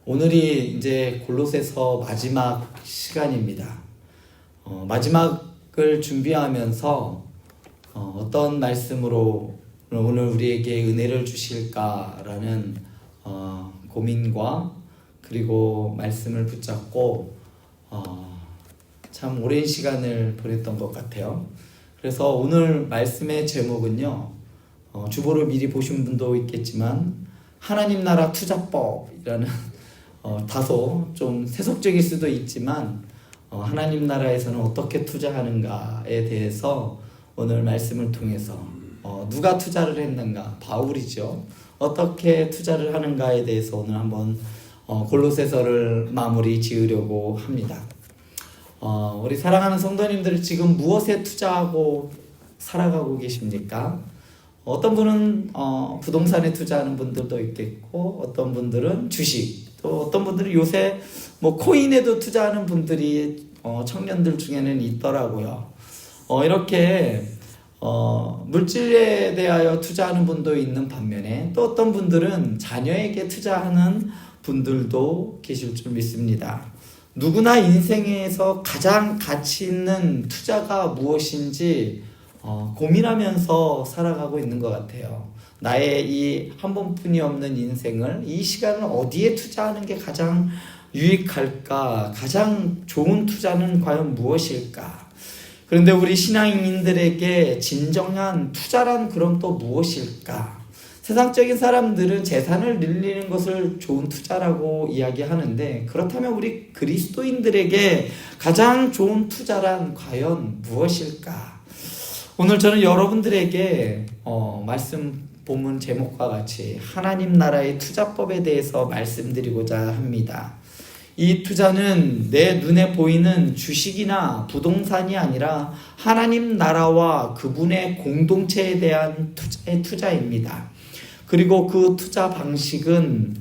오늘이 이제 골로새서 마지막 시간입니다. 마지막을 준비하면서 어떤 말씀으로 오늘 우리에게 은혜를 주실까라는 고민과 그리고 말씀을 붙잡고 참 오랜 시간을 보냈던 것 같아요. 그래서 오늘 말씀의 제목은요, 주보를 미리 보신 분도 있겠지만 하나님 나라 투자법이라는 다소 좀 세속적일 수도 있지만 하나님 나라에서는 어떻게 투자하는가에 대해서 오늘 말씀을 통해서 누가 투자를 했는가, 바울이죠. 어떻게 투자를 하는가에 대해서 오늘 한번 골로새서를 마무리 지으려고 합니다. 우리 사랑하는 성도님들, 지금 무엇에 투자하고 살아가고 계십니까? 어떤 분은 부동산에 투자하는 분들도 있겠고, 어떤 분들은 주식, 또 어떤 분들은 요새 코인에도 투자하는 분들이 청년들 중에는 있더라고요. 이렇게 물질에 대하여 투자하는 분도 있는 반면에 또 어떤 분들은 자녀에게 투자하는 분들도 계실 줄 믿습니다. 누구나 인생에서 가장 가치 있는 투자가 무엇인지 고민하면서 살아가고 있는 것 같아요. 나의 이 한 번뿐이 없는 인생을, 이 시간을 어디에 투자하는 게 가장 유익할까? 가장 좋은 투자는 과연 무엇일까? 그런데 우리 신앙인들에게 진정한 투자란 그럼 또 무엇일까? 세상적인 사람들은 재산을 늘리는 것을 좋은 투자라고 이야기하는데, 그렇다면 우리 그리스도인들에게 가장 좋은 투자란 과연 무엇일까? 오늘 저는 여러분들에게 말씀 본문 제목과 같이 하나님 나라의 투자법에 대해서 말씀드리고자 합니다. 이 투자는 내 눈에 보이는 주식이나 부동산이 아니라 하나님 나라와 그분의 공동체에 대한 투자입니다. 그리고 그 투자 방식은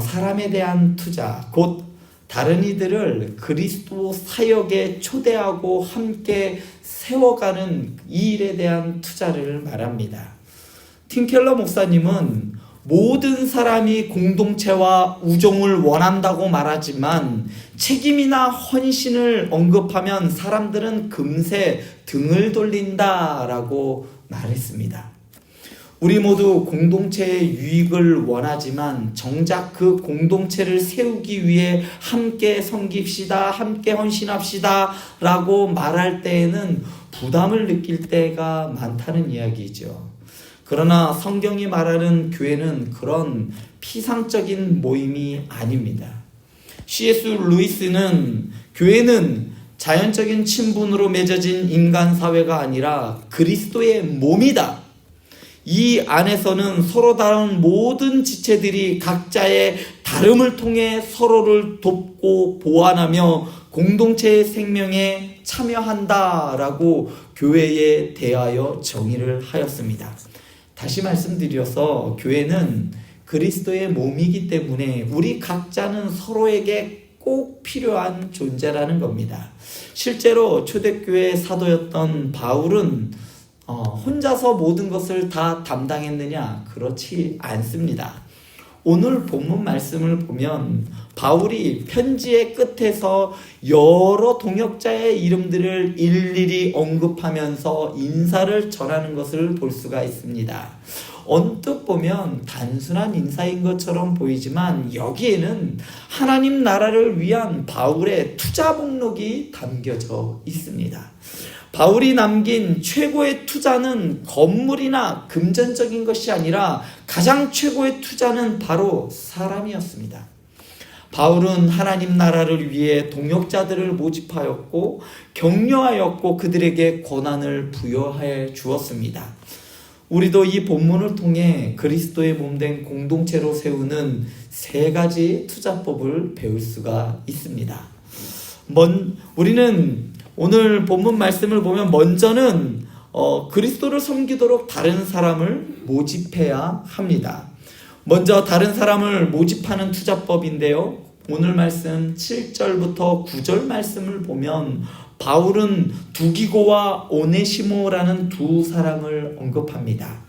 사람에 대한 투자, 곧 다른 이들을 그리스도 사역에 초대하고 함께 세워가는 이 일에 대한 투자를 말합니다. 팀 켈러 목사님은 모든 사람이 공동체와 우정을 원한다고 말하지만 책임이나 헌신을 언급하면 사람들은 금세 등을 돌린다라고 말했습니다. 우리 모두 공동체의 유익을 원하지만 정작 그 공동체를 세우기 위해 함께 섬깁시다, 함께 헌신합시다 라고 말할 때에는 부담을 느낄 때가 많다는 이야기죠. 그러나 성경이 말하는 교회는 그런 피상적인 모임이 아닙니다. C.S. 루이스는 교회는 자연적인 친분으로 맺어진 인간 사회가 아니라 그리스도의 몸이다. 이 안에서는 서로 다른 모든 지체들이 각자의 다름을 통해 서로를 돕고 보완하며 공동체의 생명에 참여한다라고 교회에 대하여 정의를 하였습니다. 다시 말씀드려서 교회는 그리스도의 몸이기 때문에 우리 각자는 서로에게 꼭 필요한 존재라는 겁니다. 실제로 초대교회 사도였던 바울은 혼자서 모든 것을 다 담당했느냐? 그렇지 않습니다. 오늘 본문 말씀을 보면 바울이 편지의 끝에서 여러 동역자의 이름들을 일일이 언급하면서 인사를 전하는 것을 볼 수가 있습니다. 언뜻 보면 단순한 인사인 것처럼 보이지만 여기에는 하나님 나라를 위한 바울의 투자 목록이 담겨져 있습니다. 바울이 남긴 최고의 투자는 건물이나 금전적인 것이 아니라 가장 최고의 투자는 바로 사람이었습니다. 바울은 하나님 나라를 위해 동역자들을 모집하였고 격려하였고 그들에게 권한을 부여해 주었습니다. 우리도 이 본문을 통해 그리스도의 몸된 공동체로 세우는 세 가지 투자법을 배울 수가 있습니다. 우리는 오늘 본문 말씀을 보면 먼저는 그리스도를 섬기도록 다른 사람을 모집해야 합니다. 먼저 다른 사람을 모집하는 투자법인데요. 오늘 말씀 7절부터 9절 말씀을 보면 바울은 두기고와 오네시모라는 두 사람을 언급합니다.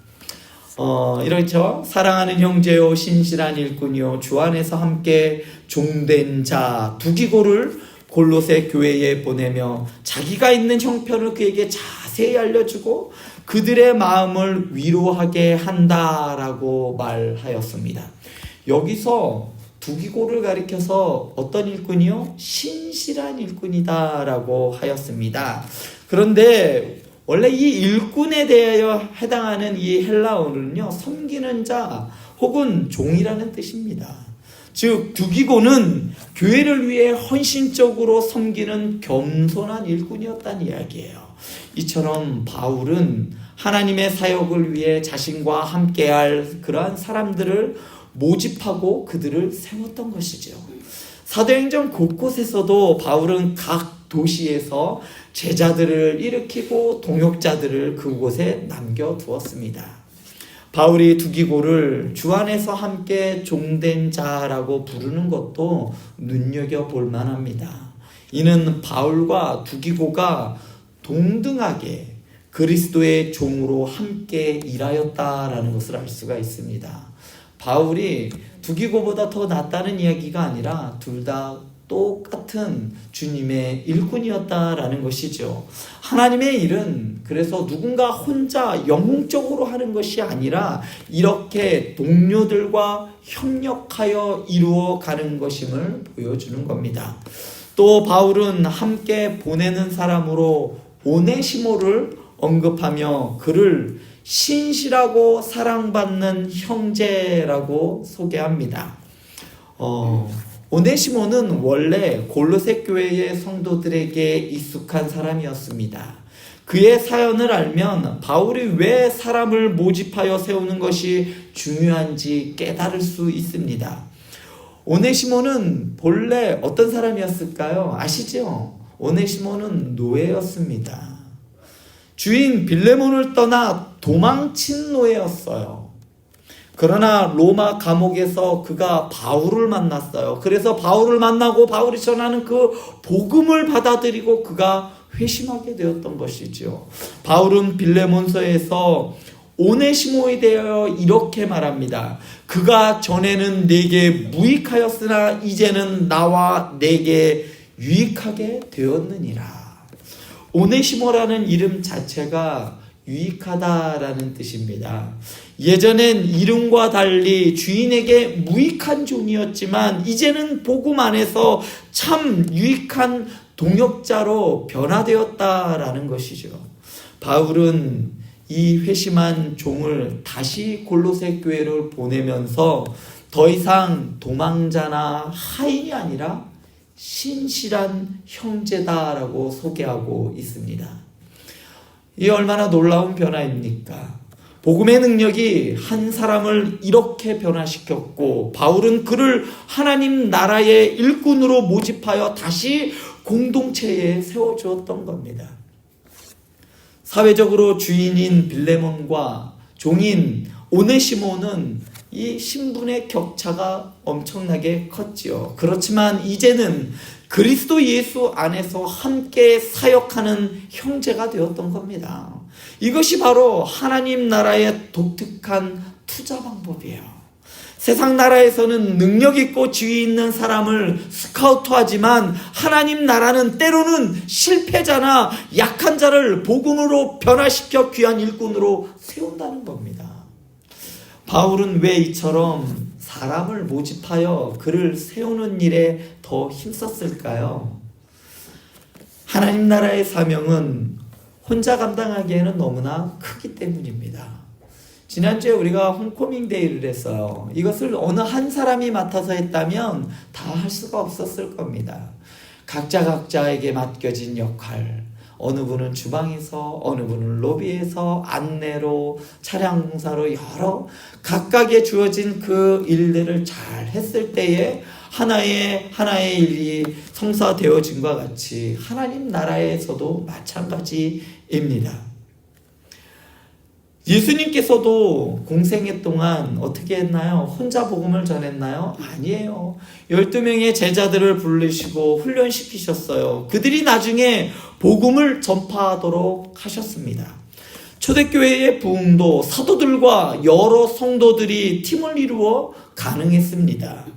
이렇죠. 사랑하는 형제요, 신실한 일꾼이요, 주 안에서 함께 종된 자 두기고를 골로새 교회에 보내며 자기가 있는 형편을 그에게 자세히 알려주고 그들의 마음을 위로하게 한다라고 말하였습니다. 여기서 두기고를 가리켜서 어떤 일꾼이요? 신실한 일꾼이다라고 하였습니다. 그런데 원래 이 일꾼에 대하여 해당하는 이 헬라어는요, 섬기는 자 혹은 종이라는 뜻입니다. 즉 두기고는 교회를 위해 헌신적으로 섬기는 겸손한 일꾼이었다는 이야기예요. 이처럼 바울은 하나님의 사역을 위해 자신과 함께할 그러한 사람들을 모집하고 그들을 세웠던 것이죠. 사도행전 곳곳에서도 바울은 각 도시에서 제자들을 일으키고 동역자들을 그곳에 남겨두었습니다. 바울이 두기고를 주 안에서 함께 종된 자라고 부르는 것도 눈여겨볼 만합니다. 이는 바울과 두기고가 동등하게 그리스도의 종으로 함께 일하였다라는 것을 알 수가 있습니다. 바울이 두기고보다 더 낫다는 이야기가 아니라 둘 다 똑같은 주님의 일꾼이었다라는 것이죠. 하나님의 일은 그래서 누군가 혼자 영웅적으로 하는 것이 아니라 이렇게 동료들과 협력하여 이루어가는 것임을 보여주는 겁니다. 또 바울은 함께 보내는 사람으로 오네시모를 언급하며 그를 신실하고 사랑받는 형제라고 소개합니다. 오네시모는 원래 골로새 교회의 성도들에게 익숙한 사람이었습니다. 그의 사연을 알면 바울이 왜 사람을 모집하여 세우는 것이 중요한지 깨달을 수 있습니다. 오네시모는 본래 어떤 사람이었을까요? 아시죠? 오네시모는 노예였습니다. 주인 빌레몬을 떠나 도망친 노예였어요. 그러나 로마 감옥에서 그가 바울을 만났어요. 그래서 바울을 만나고 바울이 전하는 그 복음을 받아들이고 그가 회심하게 되었던 것이죠. 바울은 빌레몬서에서 오네시모에 대하여 이렇게 말합니다. 그가 전에는 내게 무익하였으나 이제는 나와 내게 유익하게 되었느니라. 오네시모라는 이름 자체가 유익하다라는 뜻입니다. 예전엔 이름과 달리 주인에게 무익한 종이었지만 이제는 복음 안에서 참 유익한 동역자로 변화되었다라는 것이죠. 바울은 이 회심한 종을 다시 골로새 교회를 보내면서 더 이상 도망자나 하인이 아니라 신실한 형제다라고 소개하고 있습니다. 이 얼마나 놀라운 변화입니까? 복음의 능력이 한 사람을 이렇게 변화시켰고 바울은 그를 하나님 나라의 일꾼으로 모집하여 다시 공동체에 세워주었던 겁니다. 사회적으로 주인인 빌레몬과 종인 오네시모는 이 신분의 격차가 엄청나게 컸지요. 그렇지만 이제는 그리스도 예수 안에서 함께 사역하는 형제가 되었던 겁니다. 이것이 바로 하나님 나라의 독특한 투자 방법이에요. 세상 나라에서는 능력 있고 지위 있는 사람을 스카우트하지만 하나님 나라는 때로는 실패자나 약한 자를 복음으로 변화시켜 귀한 일꾼으로 세운다는 겁니다. 바울은 왜 이처럼 사람을 모집하여 그를 세우는 일에 더 힘썼을까요? 하나님 나라의 사명은 혼자 감당하기에는 너무나 크기 때문입니다. 지난주에 우리가 홈커밍 데이를 했어요. 이것을 어느 한 사람이 맡아서 했다면 다 할 수가 없었을 겁니다. 각자에게 맡겨진 역할, 어느 분은 주방에서, 어느 분은 로비에서, 안내로, 차량 공사로 여러 각각에 주어진 그 일들을 잘 했을 때에 하나의 일이 성사되어진과 같이 하나님 나라에서도 마찬가지입니다. 예수님께서도 공생애 동안 어떻게 했나요? 혼자 복음을 전했나요? 아니에요. 12명의 제자들을 부르시고 훈련시키셨어요. 그들이 나중에 복음을 전파하도록 하셨습니다. 초대교회의 부흥도 사도들과 여러 성도들이 팀을 이루어 가능했습니다.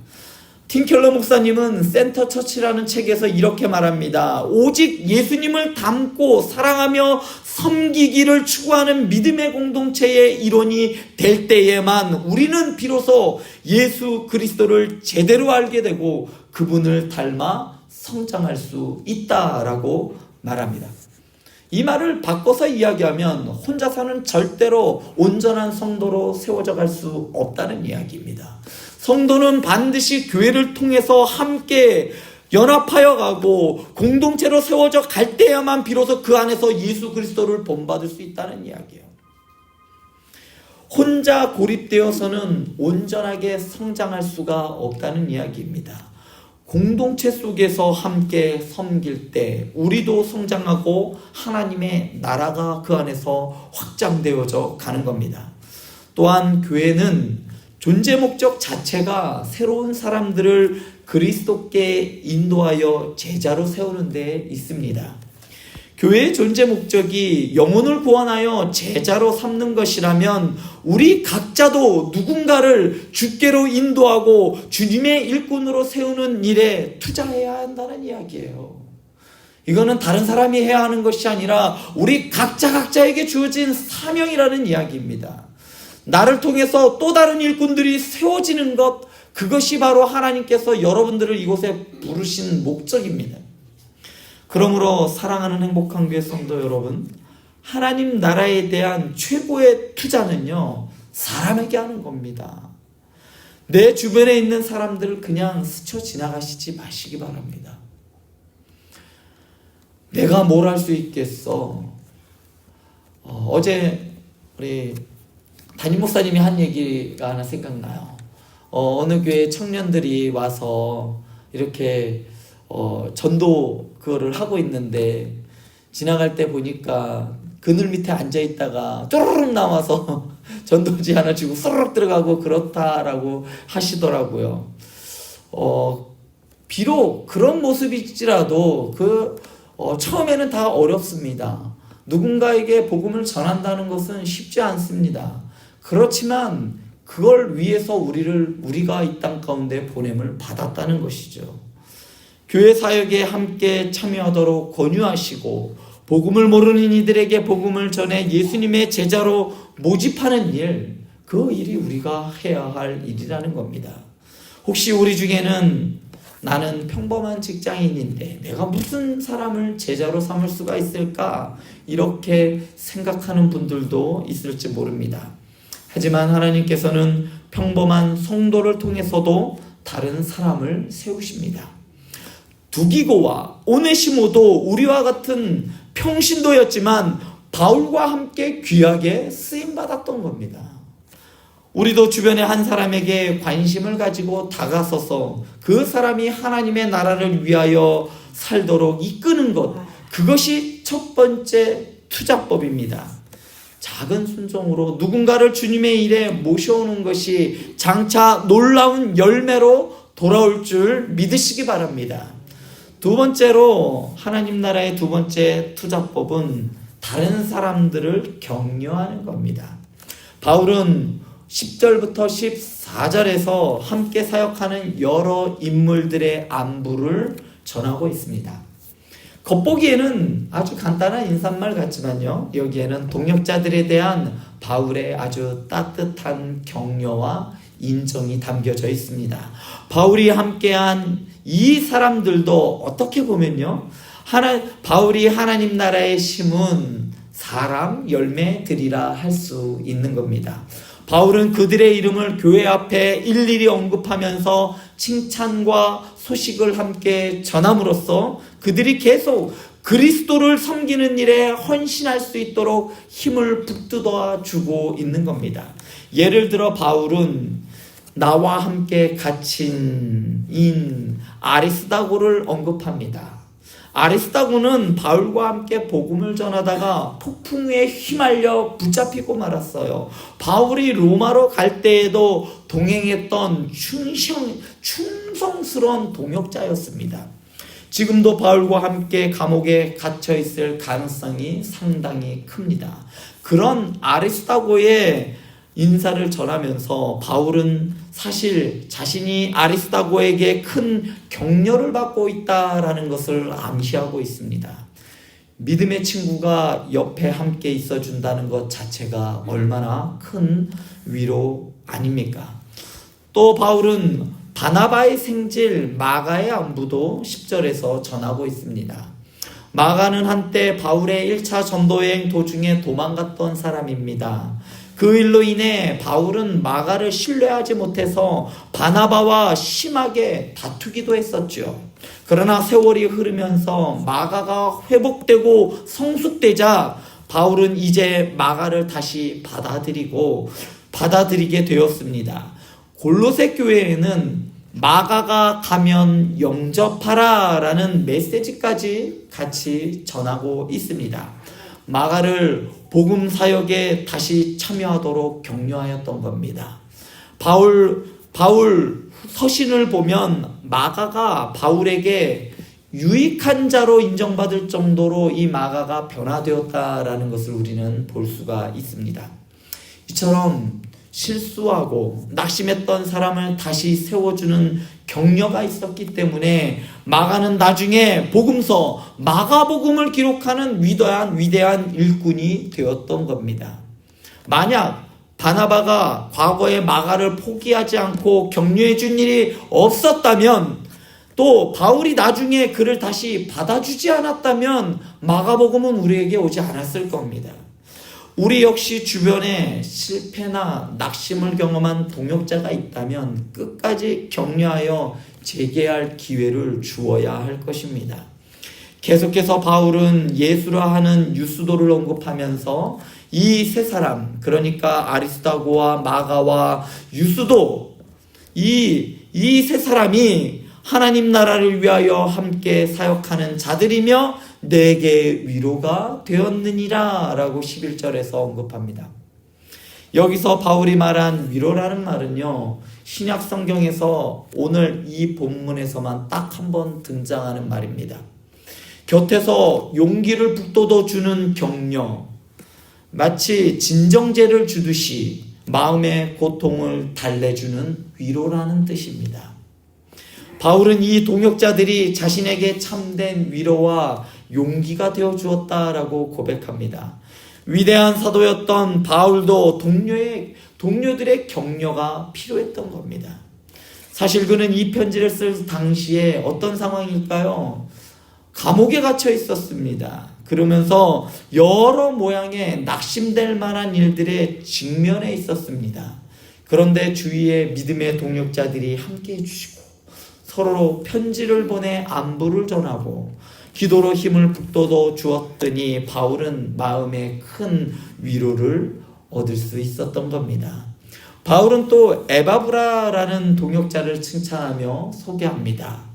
팀 켈러 목사님은 센터 처치라는 책에서 이렇게 말합니다. 오직 예수님을 닮고 사랑하며 섬기기를 추구하는 믿음의 공동체의 일원이 될 때에만 우리는 비로소 예수 그리스도를 제대로 알게 되고 그분을 닮아 성장할 수 있다라고 말합니다. 이 말을 바꿔서 이야기하면 혼자서는 절대로 온전한 성도로 세워져 갈 수 없다는 이야기입니다. 성도는 반드시 교회를 통해서 함께 연합하여 가고 공동체로 세워져 갈 때야만 비로소 그 안에서 예수 그리스도를 본받을 수 있다는 이야기예요. 혼자 고립되어서는 온전하게 성장할 수가 없다는 이야기입니다. 공동체 속에서 함께 섬길 때 우리도 성장하고 하나님의 나라가 그 안에서 확장되어져 가는 겁니다. 또한 교회는 존재 목적 자체가 새로운 사람들을 그리스도께 인도하여 제자로 세우는 데 있습니다. 교회의 존재 목적이 영혼을 구원하여 제자로 삼는 것이라면 우리 각자도 누군가를 주께로 인도하고 주님의 일꾼으로 세우는 일에 투자해야 한다는 이야기예요. 이거는 다른 사람이 해야 하는 것이 아니라 우리 각자에게 주어진 사명이라는 이야기입니다. 나를 통해서 또 다른 일꾼들이 세워지는 것, 그것이 바로 하나님께서 여러분들을 이곳에 부르신 목적입니다. 그러므로 사랑하는 행복한 교회 성도 여러분, 하나님 나라에 대한 최고의 투자는요, 사람에게 하는 겁니다. 내 주변에 있는 사람들을 그냥 스쳐 지나가시지 마시기 바랍니다. 내가 뭘 할 수 있겠어? 어제 우리 담임 목사님이 한 얘기가 하나 생각나요. 어느 교회 청년들이 와서 이렇게 전도 그거를 하고 있는데 지나갈 때 보니까 그늘 밑에 앉아 있다가 쪼르륵 나와서 전도지 하나 주고 쏘르륵 들어가고 그렇다라고 하시더라고요. 비록 그런 모습일지라도 처음에는 다 어렵습니다. 누군가에게 복음을 전한다는 것은 쉽지 않습니다. 그렇지만 그걸 위해서 우리가 이 땅 가운데 보냄을 받았다는 것이죠. 교회 사역에 함께 참여하도록 권유하시고 복음을 모르는 이들에게 복음을 전해 예수님의 제자로 모집하는 일, 그 일이 우리가 해야 할 일이라는 겁니다. 혹시 우리 중에는 나는 평범한 직장인인데 내가 무슨 사람을 제자로 삼을 수가 있을까? 이렇게 생각하는 분들도 있을지 모릅니다. 하지만 하나님께서는 평범한 성도를 통해서도 다른 사람을 세우십니다. 두기고와 오네시모도 우리와 같은 평신도였지만 바울과 함께 귀하게 쓰임받았던 겁니다. 우리도 주변에 한 사람에게 관심을 가지고 다가서서 그 사람이 하나님의 나라를 위하여 살도록 이끄는 것, 그것이 첫 번째 투자법입니다. 작은 순종으로 누군가를 주님의 일에 모셔오는 것이 장차 놀라운 열매로 돌아올 줄 믿으시기 바랍니다. 두 번째로 하나님 나라의 두 번째 투자법은 다른 사람들을 격려하는 겁니다. 바울은 10절부터 14절에서 함께 사역하는 여러 인물들의 안부를 전하고 있습니다. 겉보기에는 아주 간단한 인사말 같지만요, 여기에는 동역자들에 대한 바울의 아주 따뜻한 격려와 인정이 담겨져 있습니다. 바울이 함께한 이 사람들도 어떻게 보면요, 바울이 하나님 나라에 심은 사람 열매들이라 할 수 있는 겁니다. 바울은 그들의 이름을 교회 앞에 일일이 언급하면서 칭찬과 소식을 함께 전함으로써 그들이 계속 그리스도를 섬기는 일에 헌신할 수 있도록 힘을 북돋아 주고 있는 겁니다. 예를 들어 바울은 나와 함께 갇힌 인 아리스다고를 언급합니다. 아리스다고는 바울과 함께 복음을 전하다가 폭풍에 휘말려 붙잡히고 말았어요. 바울이 로마로 갈 때에도 동행했던 충성스러운 동역자였습니다. 지금도 바울과 함께 감옥에 갇혀 있을 가능성이 상당히 큽니다. 그런 아리스다고의 인사를 전하면서 바울은 사실 자신이 아리스다고에게 큰 격려를 받고 있다라는 것을 암시하고 있습니다. 믿음의 친구가 옆에 함께 있어준다는 것 자체가 얼마나 큰 위로 아닙니까? 또 바울은 바나바의 생질 마가의 안부도 10절에서 전하고 있습니다. 마가는 한때 바울의 1차 전도여행 도중에 도망갔던 사람입니다. 그 일로 인해 바울은 마가를 신뢰하지 못해서 바나바와 심하게 다투기도 했었죠. 그러나 세월이 흐르면서 마가가 회복되고 성숙되자 바울은 이제 마가를 다시 받아들이게 되었습니다. 골로새 교회에는 마가가 가면 영접하라 라는 메시지까지 같이 전하고 있습니다. 마가를 복음 사역에 다시 참여하도록 격려하였던 겁니다. 바울 서신을 보면 마가가 바울에게 유익한 자로 인정받을 정도로 이 마가가 변화되었다라는 것을 우리는 볼 수가 있습니다. 이처럼 실수하고 낙심했던 사람을 다시 세워주는 격려가 있었기 때문에 마가는 나중에 복음서 마가복음을 기록하는 위대한 일꾼이 되었던 겁니다. 만약 바나바가 과거에 마가를 포기하지 않고 격려해 준 일이 없었다면, 또 바울이 나중에 그를 다시 받아주지 않았다면 마가복음은 우리에게 오지 않았을 겁니다. 우리 역시 주변에 실패나 낙심을 경험한 동역자가 있다면 끝까지 격려하여 재개할 기회를 주어야 할 것입니다. 계속해서 바울은 예수라 하는 유스도를 언급하면서 이 세 사람, 그러니까 아리스다고와 마가와 유스도, 이 세 사람이 하나님 나라를 위하여 함께 사역하는 자들이며 내게 위로가 되었느니라 라고 11절에서 언급합니다. 여기서 바울이 말한 위로라는 말은요, 신약 성경에서 오늘 이 본문에서만 딱 한 번 등장하는 말입니다. 곁에서 용기를 북돋워 주는 격려, 마치 진정제를 주듯이 마음의 고통을 달래주는 위로라는 뜻입니다. 바울은 이 동역자들이 자신에게 참된 위로와 용기가 되어 주었다라고 고백합니다. 위대한 사도였던 바울도 동료들의 격려가 필요했던 겁니다. 사실 그는 이 편지를 쓸 당시에 어떤 상황일까요? 감옥에 갇혀 있었습니다. 그러면서 여러 모양의 낙심될 만한 일들에 직면해 있었습니다. 그런데 주위에 믿음의 동역자들이 함께 해주시고 서로 편지를 보내 안부를 전하고 기도로 힘을 북돋워 주었더니 바울은 마음에 큰 위로를 얻을 수 있었던 겁니다. 바울은 또 에바브라라는 동역자를 칭찬하며 소개합니다.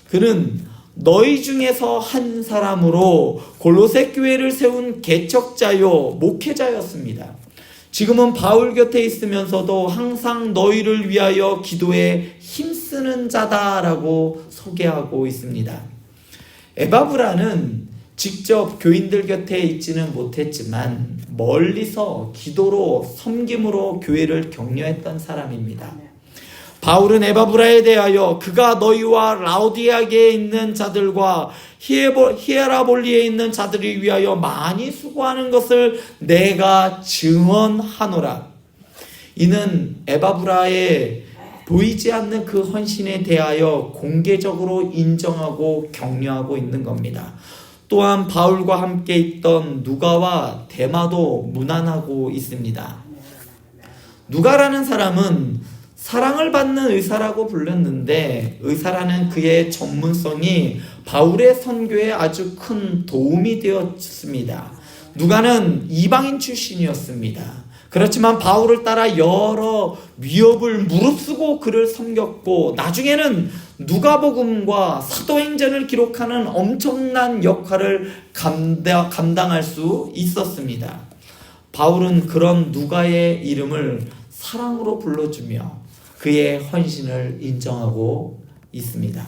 그는 너희 중에서 한 사람으로 골로새 교회를 세운 개척자요 목회자였습니다. 지금은 바울 곁에 있으면서도 항상 너희를 위하여 기도에 힘쓰는 자다라고 소개하고 있습니다. 에바브라는 직접 교인들 곁에 있지는 못했지만 멀리서 기도로 섬김으로 교회를 격려했던 사람입니다. 바울은 에바브라에 대하여 그가 너희와 라오디아게에 있는 자들과 히에라볼리에 있는 자들을 위하여 많이 수고하는 것을 내가 증언하노라. 이는 에바브라의 보이지 않는 그 헌신에 대하여 공개적으로 인정하고 격려하고 있는 겁니다. 또한 바울과 함께 있던 누가와 데마도 문안하고 있습니다. 누가라는 사람은 사랑을 받는 의사라고 불렸는데 의사라는 그의 전문성이 바울의 선교에 아주 큰 도움이 되었습니다. 누가는 이방인 출신이었습니다. 그렇지만 바울을 따라 여러 위협을 무릅쓰고 그를 섬겼고 나중에는 누가복음과 사도행전을 기록하는 엄청난 역할을 감당할 수 있었습니다. 바울은 그런 누가의 이름을 사랑으로 불러주며 그의 헌신을 인정하고 있습니다.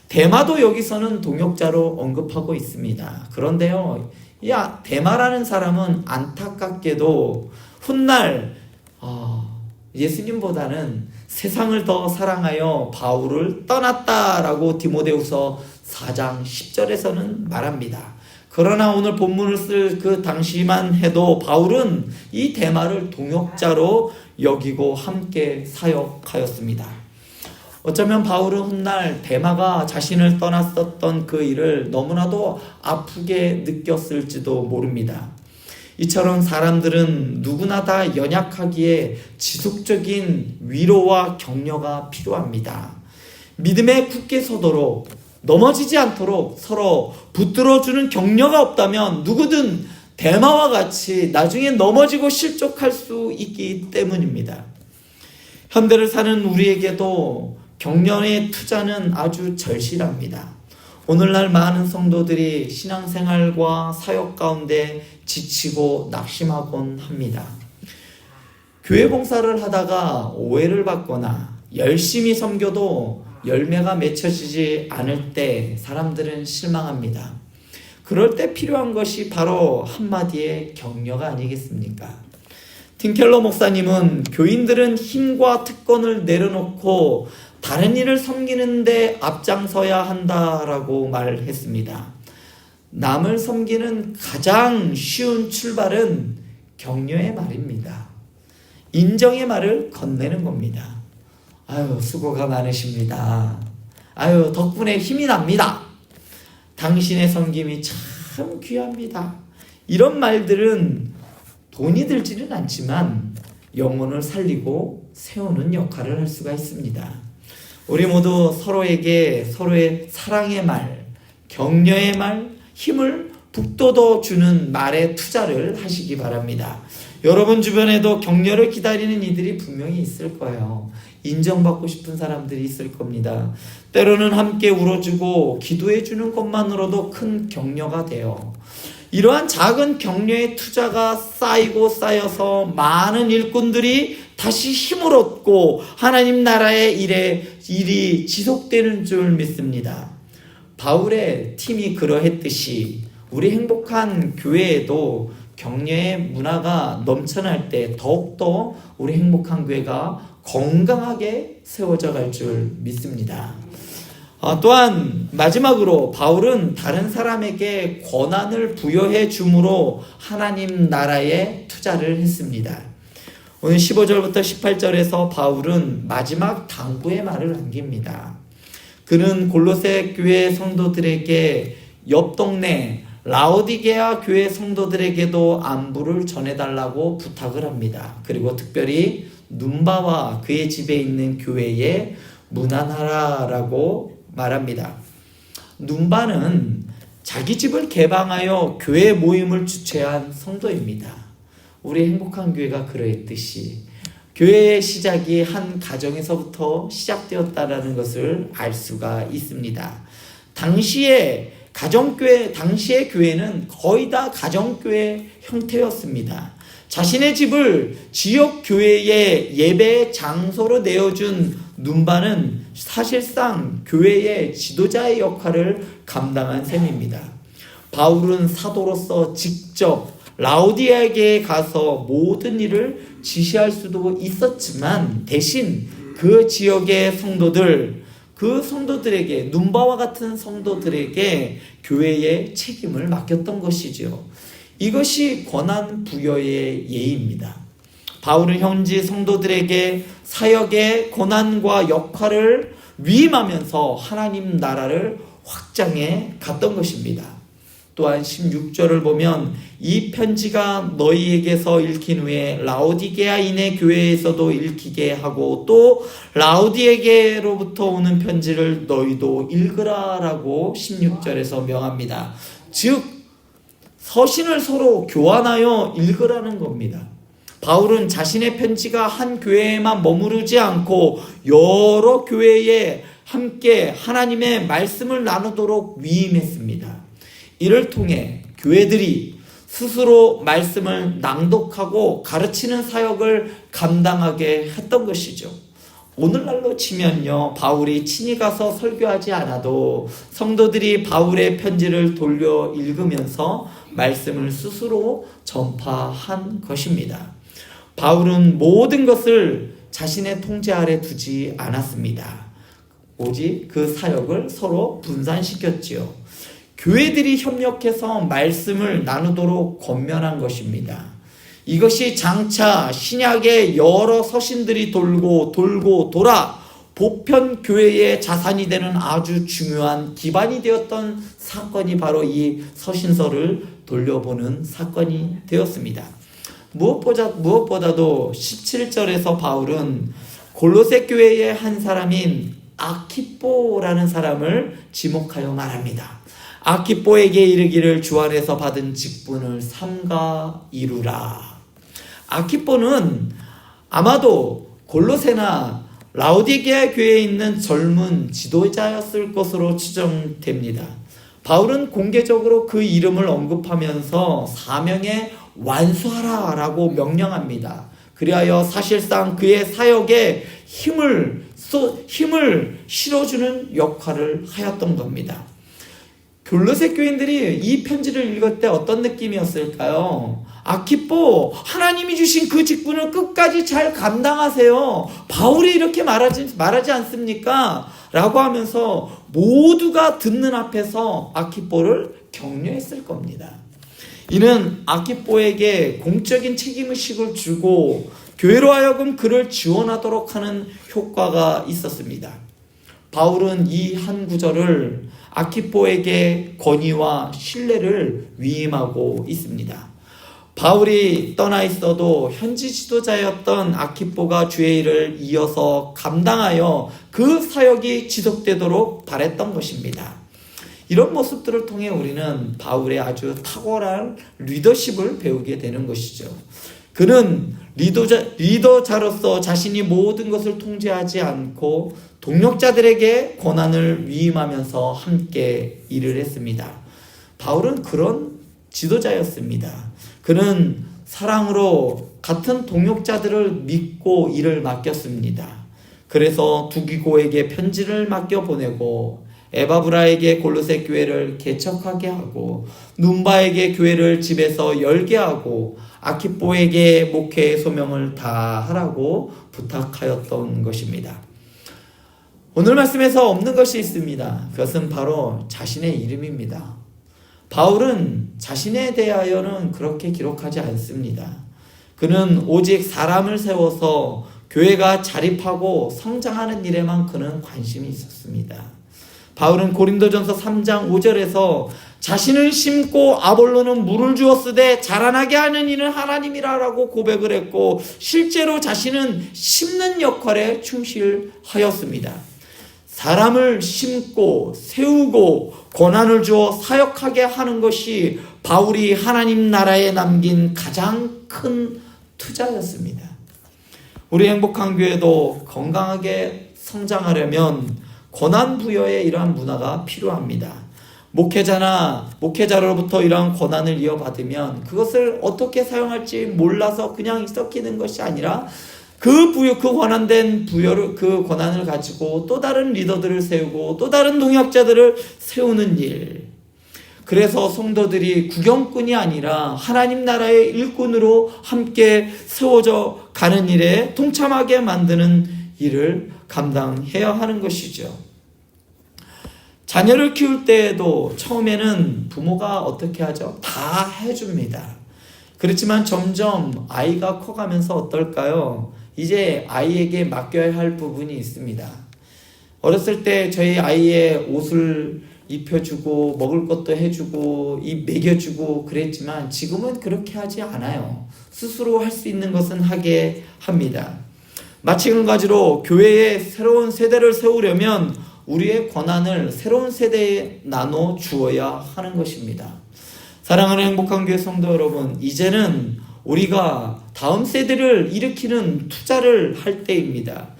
데마도 여기서는 동역자로 언급하고 있습니다. 그런데요, 데마라는 사람은 안타깝게도 훗날 예수님보다는 세상을 더 사랑하여 바울을 떠났다라고 디모데후서 4장 10절에서는 말합니다. 그러나 오늘 본문을 쓸 그 당시만 해도 바울은 이 데마를 동역자로 여기고 함께 사역하였습니다. 어쩌면 바울은 훗날 데마가 자신을 떠났었던 그 일을 너무나도 아프게 느꼈을지도 모릅니다. 이처럼 사람들은 누구나 다 연약하기에 지속적인 위로와 격려가 필요합니다. 믿음에 굳게 서도록, 넘어지지 않도록 서로 붙들어주는 격려가 없다면 누구든 데마와 같이 나중에 넘어지고 실족할 수 있기 때문입니다. 현대를 사는 우리에게도 격려의 투자는 아주 절실합니다. 오늘날 많은 성도들이 신앙생활과 사역 가운데 지치고 낙심하곤 합니다. 교회 봉사를 하다가 오해를 받거나 열심히 섬겨도 열매가 맺혀지지 않을 때 사람들은 실망합니다. 그럴 때 필요한 것이 바로 한마디의 격려가 아니겠습니까? 팀켈러 목사님은 교인들은 힘과 특권을 내려놓고 다른 일을 섬기는데 앞장서야 한다라고 말했습니다. 남을 섬기는 가장 쉬운 출발은 격려의 말입니다. 인정의 말을 건네는 겁니다. 아유, 수고가 많으십니다. 아유, 덕분에 힘이 납니다. 당신의 섬김이 참 귀합니다. 이런 말들은 돈이 들지는 않지만 영혼을 살리고 세우는 역할을 할 수가 있습니다. 우리 모두 서로에게 서로의 사랑의 말, 격려의 말, 힘을 북돋워 주는 말에 투자를 하시기 바랍니다. 여러분 주변에도 격려를 기다리는 이들이 분명히 있을 거예요. 인정받고 싶은 사람들이 있을 겁니다. 때로는 함께 울어주고 기도해주는 것만으로도 큰 격려가 돼요. 이러한 작은 격려의 투자가 쌓이고 쌓여서 많은 일꾼들이 다시 힘을 얻고 하나님 나라의 일이 지속되는 줄 믿습니다. 바울의 팀이 그러했듯이 우리 행복한 교회에도 격려의 문화가 넘쳐날 때 더욱더 우리 행복한 교회가 건강하게 세워져 갈 줄 믿습니다. 또한 마지막으로 바울은 다른 사람에게 권한을 부여해 줌으로 하나님 나라에 투자를 했습니다. 오늘 15절부터 18절에서 바울은 마지막 당부의 말을 남깁니다. 그는 골로새 교회 성도들에게 옆 동네 라오디게아 교회 성도들에게도 안부를 전해달라고 부탁을 합니다. 그리고 특별히 눈바와 그의 집에 있는 교회에 문안하라라고 말합니다. 눈바는 자기 집을 개방하여 교회 모임을 주최한 성도입니다. 우리 행복한 교회가 그러했듯이 교회의 시작이 한 가정에서부터 시작되었다라는 것을 알 수가 있습니다. 당시의 교회는 거의 다 가정교회 형태였습니다. 자신의 집을 지역 교회의 예배 장소로 내어준 눈바는 사실상 교회의 지도자의 역할을 감당한 셈입니다. 바울은 사도로서 직접 라오디게아에 가서 모든 일을 지시할 수도 있었지만 대신 그 지역의 성도들에게 눈바와 같은 성도들에게 교회의 책임을 맡겼던 것이죠. 이것이 권한 부여의 예입니다. 바울은 현지 성도들에게 사역의 권한과 역할을 위임하면서 하나님 나라를 확장해 갔던 것입니다. 또한 16절을 보면 이 편지가 너희에게서 읽힌 후에 라오디게아인의 교회에서도 읽히게 하고 또 라오디게아로부터 오는 편지를 너희도 읽으라라고 16절에서 명합니다. 즉 서신을 서로 교환하여 읽으라는 겁니다. 바울은 자신의 편지가 한 교회에만 머무르지 않고 여러 교회에 함께 하나님의 말씀을 나누도록 위임했습니다. 이를 통해 교회들이 스스로 말씀을 낭독하고 가르치는 사역을 감당하게 했던 것이죠. 오늘날로 치면요, 바울이 친히 가서 설교하지 않아도 성도들이 바울의 편지를 돌려 읽으면서 말씀을 스스로 전파한 것입니다. 바울은 모든 것을 자신의 통제 아래 두지 않았습니다. 오직 그 사역을 서로 분산시켰지요. 교회들이 협력해서 말씀을 나누도록 권면한 것입니다. 이것이 장차 신약의 여러 서신들이 돌고 돌아 보편 교회의 자산이 되는 아주 중요한 기반이 되었던 사건이 바로 이 서신서를 돌려보는 사건이 되었습니다. 무엇보다도 17절에서 바울은 골로새 교회의 한 사람인 아키뽀라는 사람을 지목하여 말합니다. 아키뽀에게 이르기를 주 안에서 받은 직분을 삼가 이루라. 아키뽀는 아마도 골로새나 라오디게아 교회에 있는 젊은 지도자였을 것으로 추정됩니다. 바울은 공개적으로 그 이름을 언급하면서 사명에 완수하라라고 명령합니다. 그리하여 사실상 그의 사역에 힘을 실어주는 역할을 하였던 겁니다. 골로새 교인들이 이 편지를 읽을 때 어떤 느낌이었을까요? 아키뽀, 하나님이 주신 그 직분을 끝까지 잘 감당하세요. 바울이 이렇게 말하지 않습니까? 라고 하면서 모두가 듣는 앞에서 아키뽀를 격려했을 겁니다. 이는 아키뽀에게 공적인 책임의식을 주고 교회로 하여금 그를 지원하도록 하는 효과가 있었습니다. 바울은 이 한 구절을 아키뽀에게 권위와 신뢰를 위임하고 있습니다. 바울이 떠나 있어도 현지 지도자였던 아키뽀가 주의 일을 이어서 감당하여 그 사역이 지속되도록 바랬던 것입니다. 이런 모습들을 통해 우리는 바울의 아주 탁월한 리더십을 배우게 되는 것이죠. 그는 리더자로서 자신이 모든 것을 통제하지 않고 동력자들에게 권한을 위임하면서 함께 일을 했습니다. 바울은 그런 지도자였습니다. 그는 사랑으로 같은 동역자들을 믿고 일을 맡겼습니다. 그래서 두기고에게 편지를 맡겨보내고 에바브라에게 골로새 교회를 개척하게 하고 눈바에게 교회를 집에서 열게 하고 아키뽀에게 목회의 소명을 다하라고 부탁하였던 것입니다. 오늘 말씀에서 없는 것이 있습니다. 그것은 바로 자신의 이름입니다. 바울은 자신에 대하여는 그렇게 기록하지 않습니다. 그는 오직 사람을 세워서 교회가 자립하고 성장하는 일에만 그는 관심이 있었습니다. 바울은 고린도전서 3장 5절에서 자신을 심고 아볼로는 물을 주었으되 자라나게 하는 이는 하나님이라고 고백을 했고 실제로 자신은 심는 역할에 충실하였습니다. 사람을 심고 세우고 권한을 주어 사역하게 하는 것이 바울이 하나님 나라에 남긴 가장 큰 투자였습니다. 우리 행복한 교회도 건강하게 성장하려면 권한 부여의 이러한 문화가 필요합니다. 목회자로부터 이러한 권한을 이어받으면 그것을 어떻게 사용할지 몰라서 그냥 썩히는 것이 아니라 그 권한된 그 권한을 가지고 또 다른 리더들을 세우고 또 다른 동역자들을 세우는 일. 그래서 성도들이 구경꾼이 아니라 하나님 나라의 일꾼으로 함께 세워져 가는 일에 동참하게 만드는 일을 감당해야 하는 것이죠. 자녀를 키울 때에도 처음에는 부모가 어떻게 하죠? 다 해줍니다. 그렇지만 점점 아이가 커가면서 어떨까요? 이제 아이에게 맡겨야 할 부분이 있습니다. 어렸을 때 저희 아이의 옷을 입혀주고 먹을 것도 해주고 먹여주고 그랬지만 지금은 그렇게 하지 않아요. 스스로 할 수 있는 것은 하게 합니다. 마찬가지로 교회에 새로운 세대를 세우려면 우리의 권한을 새로운 세대에 나눠 주어야 하는 것입니다. 사랑하는 행복한 교회 성도 여러분, 이제는 우리가 다음 세대를 일으키는 투자를 할 때입니다.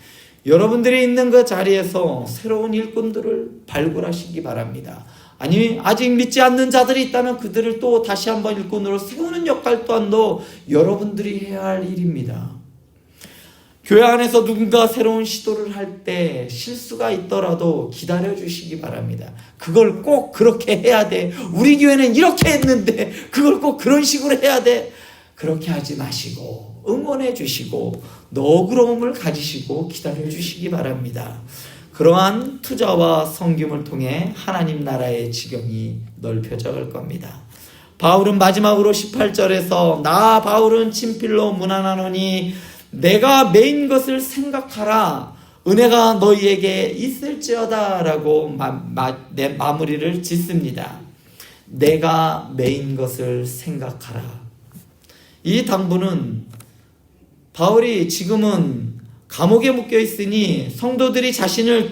여러분들이 있는 그 자리에서 새로운 일꾼들을 발굴하시기 바랍니다. 아니, 아직 믿지 않는 자들이 있다면 그들을 또 다시 한번 일꾼으로 세우는 역할 또한도 여러분들이 해야 할 일입니다. 교회 안에서 누군가 새로운 시도를 할 때 실수가 있더라도 기다려 주시기 바랍니다. 그걸 꼭 그렇게 해야 돼. 우리 교회는 이렇게 했는데 그걸 꼭 그런 식으로 해야 돼. 그렇게 하지 마시고 응원해 주시고 너그러움을 가지시고 기다려 주시기 바랍니다. 그러한 투자와 섬김을 통해 하나님 나라의 지경이 넓혀져 갈 겁니다. 바울은 마지막으로 18절에서 나 바울은 친필로 문안하노니 내가 메인 것을 생각하라. 은혜가 너희에게 있을지어다 라고 마무리를 짓습니다. 내가 메인 것을 생각하라. 이 당부는 바울이 지금은 감옥에 묶여 있으니 성도들이 자신을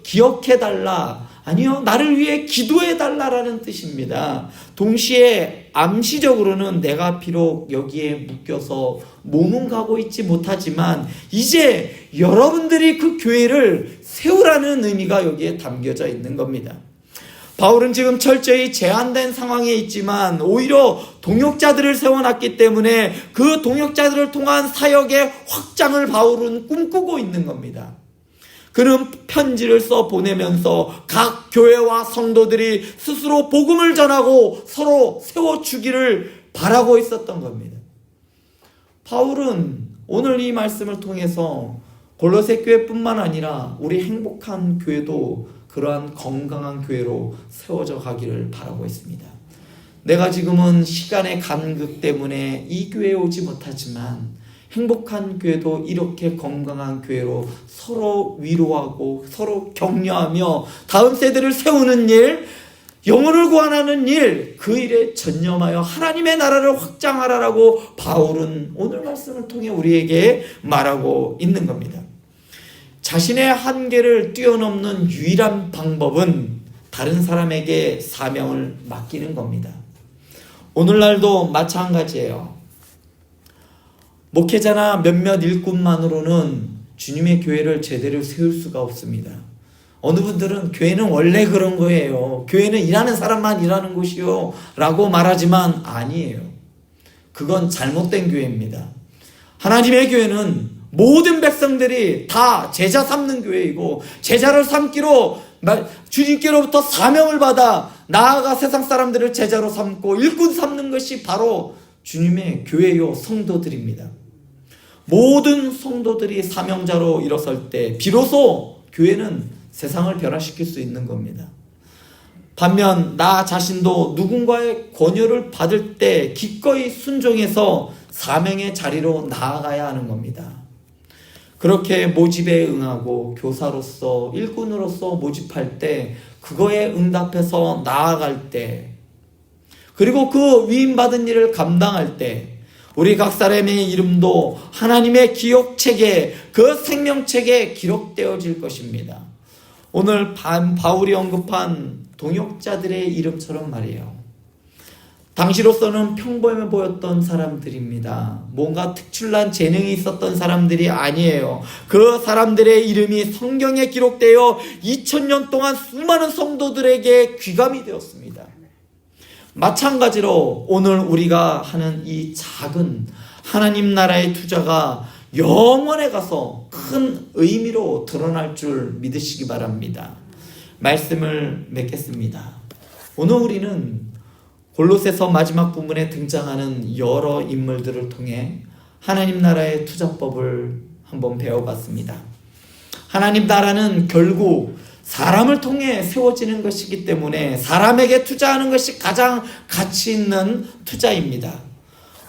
기억해달라. 아니요, 나를 위해 기도해달라라는 뜻입니다. 동시에 암시적으로는 내가 비록 여기에 묶여서 몸은 가고 있지 못하지만 이제 여러분들이 그 교회를 세우라는 의미가 여기에 담겨져 있는 겁니다. 바울은 지금 철저히 제한된 상황에 있지만 오히려 동역자들을 세워놨기 때문에 그 동역자들을 통한 사역의 확장을 바울은 꿈꾸고 있는 겁니다. 그는 편지를 써 보내면서 각 교회와 성도들이 스스로 복음을 전하고 서로 세워주기를 바라고 있었던 겁니다. 바울은 오늘 이 말씀을 통해서 골로새 교회뿐만 아니라 우리 행복한 교회도 그러한 건강한 교회로 세워져 가기를 바라고 있습니다. 내가 지금은 시간의 간극 때문에 이 교회에 오지 못하지만 행복한 교회도 이렇게 건강한 교회로 서로 위로하고 서로 격려하며 다음 세대를 세우는 일, 영혼을 구원하는 일, 그 일에 전념하여 하나님의 나라를 확장하라라고 바울은 오늘 말씀을 통해 우리에게 말하고 있는 겁니다. 자신의 한계를 뛰어넘는 유일한 방법은 다른 사람에게 사명을 맡기는 겁니다. 오늘날도 마찬가지예요. 목회자나 몇몇 일꾼만으로는 주님의 교회를 제대로 세울 수가 없습니다. 어느 분들은 교회는 원래 그런 거예요. 교회는 일하는 사람만 일하는 곳이요 라고 말하지만 아니에요. 그건 잘못된 교회입니다. 하나님의 교회는 모든 백성들이 다 제자 삼는 교회이고 제자를 삼기로 주님께로부터 사명을 받아 나아가 세상 사람들을 제자로 삼고 일꾼 삼는 것이 바로 주님의 교회요 성도들입니다. 모든 성도들이 사명자로 일어설 때 비로소 교회는 세상을 변화시킬 수 있는 겁니다. 반면 나 자신도 누군가의 권유를 받을 때 기꺼이 순종해서 사명의 자리로 나아가야 하는 겁니다. 그렇게 모집에 응하고 교사로서 일꾼으로서 모집할 때 그거에 응답해서 나아갈 때 그리고 그 위임받은 일을 감당할 때 우리 각 사람의 이름도 하나님의 기록책에 그 생명책에 기록되어질 것입니다. 오늘 바울이 언급한 동역자들의 이름처럼 말이에요. 당시로서는 평범해 보였던 사람들입니다. 뭔가 특출난 재능이 있었던 사람들이 아니에요. 그 사람들의 이름이 성경에 기록되어 2000년 동안 수많은 성도들에게 귀감이 되었습니다. 마찬가지로 오늘 우리가 하는 이 작은 하나님 나라의 투자가 영원에 가서 큰 의미로 드러날 줄 믿으시기 바랍니다. 말씀을 맺겠습니다. 오늘 우리는 골로새서 마지막 부분에 등장하는 여러 인물들을 통해 하나님 나라의 투자법을 한번 배워봤습니다. 하나님 나라는 결국 사람을 통해 세워지는 것이기 때문에 사람에게 투자하는 것이 가장 가치 있는 투자입니다.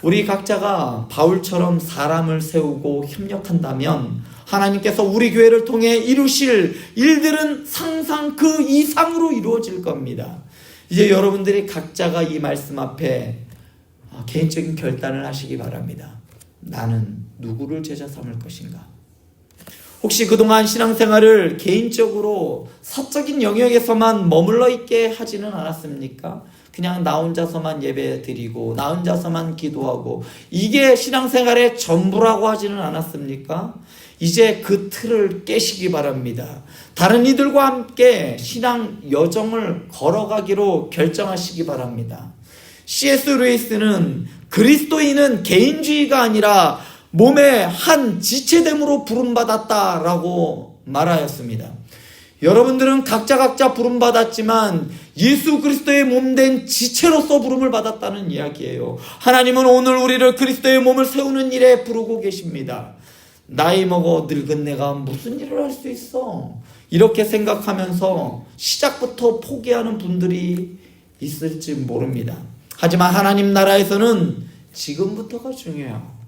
우리 각자가 바울처럼 사람을 세우고 협력한다면 하나님께서 우리 교회를 통해 이루실 일들은 상상 그 이상으로 이루어질 겁니다. 이제 여러분들이 각자가 이 말씀 앞에 개인적인 결단을 하시기 바랍니다. 나는 누구를 제자 삼을 것인가? 혹시 그동안 신앙생활을 개인적으로 사적인 영역에서만 머물러 있게 하지는 않았습니까? 그냥 나 혼자서만 예배 드리고 나 혼자서만 기도하고 이게 신앙생활의 전부라고 하지는 않았습니까? 이제 그 틀을 깨시기 바랍니다. 다른 이들과 함께 신앙 여정을 걸어가기로 결정하시기 바랍니다. C.S. 루이스는 그리스도인은 개인주의가 아니라 몸의 한 지체됨으로 부름받았다라고 말하였습니다. 여러분들은 각자 부름받았지만 예수 그리스도의 몸된 지체로서 부름을 받았다는 이야기예요. 하나님은 오늘 우리를 그리스도의 몸을 세우는 일에 부르고 계십니다. 나이 먹어 늙은 내가 무슨 일을 할 수 있어? 이렇게 생각하면서 시작부터 포기하는 분들이 있을지 모릅니다. 하지만 하나님 나라에서는 지금부터가 중요해요.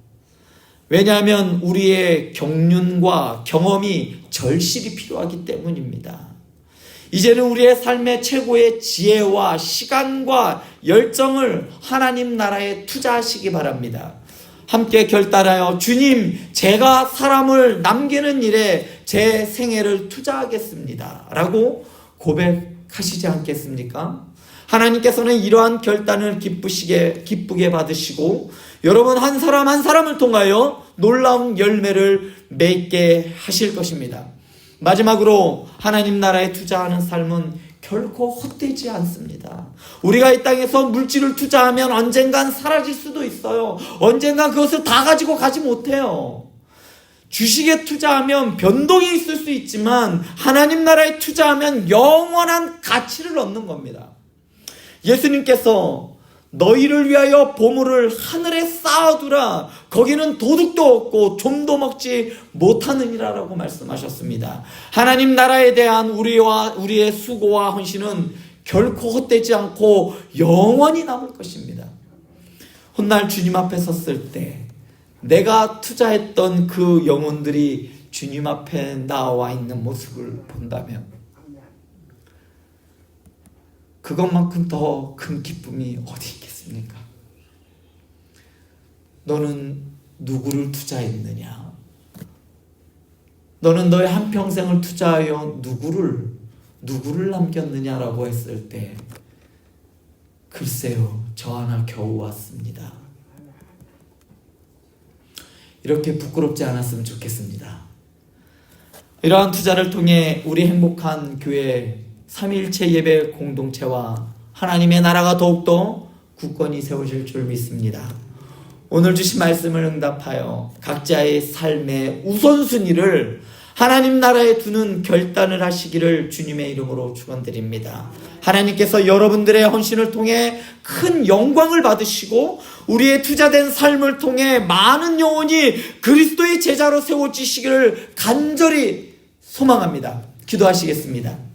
왜냐하면 우리의 경륜과 경험이 절실히 필요하기 때문입니다. 이제는 우리의 삶의 최고의 지혜와 시간과 열정을 하나님 나라에 투자하시기 바랍니다. 함께 결단하여 주님, 제가 사람을 남기는 일에 제 생애를 투자하겠습니다 라고 고백하시지 않겠습니까? 하나님께서는 이러한 결단을 기쁘게 받으시고 여러분 한 사람 한 사람을 통하여 놀라운 열매를 맺게 하실 것입니다. 마지막으로 하나님 나라에 투자하는 삶은 결코 헛되지 않습니다. 우리가 이 땅에서 물질을 투자하면 언젠간 사라질 수도 있어요. 언젠간 그것을 다 가지고 가지 못해요. 주식에 투자하면 변동이 있을 수 있지만 하나님 나라에 투자하면 영원한 가치를 얻는 겁니다. 예수님께서 너희를 위하여 보물을 하늘에 쌓아두라. 거기는 도둑도 없고 좀도 먹지 못하느니라 라고 말씀하셨습니다. 하나님 나라에 대한 우리의 수고와 헌신은 결코 헛되지 않고 영원히 남을 것입니다. 훗날 주님 앞에 섰을 때 내가 투자했던 그 영혼들이 주님 앞에 나와 있는 모습을 본다면 그것만큼 더 큰 기쁨이 어디 있겠습니까? 너는 누구를 투자했느냐? 너는 너의 한평생을 투자하여 누구를 남겼느냐라고 했을 때 글쎄요, 저 하나 겨우 왔습니다. 이렇게 부끄럽지 않았으면 좋겠습니다. 이러한 투자를 통해 우리 행복한 교회 삼위일체 예배 공동체와 하나님의 나라가 더욱더 굳건히 세워질 줄 믿습니다. 오늘 주신 말씀을 응답하여 각자의 삶의 우선순위를 하나님 나라에 두는 결단을 하시기를 주님의 이름으로 축원드립니다. 하나님께서 여러분들의 헌신을 통해 큰 영광을 받으시고 우리의 투자된 삶을 통해 많은 영혼이 그리스도의 제자로 세워지시기를 간절히 소망합니다. 기도하시겠습니다.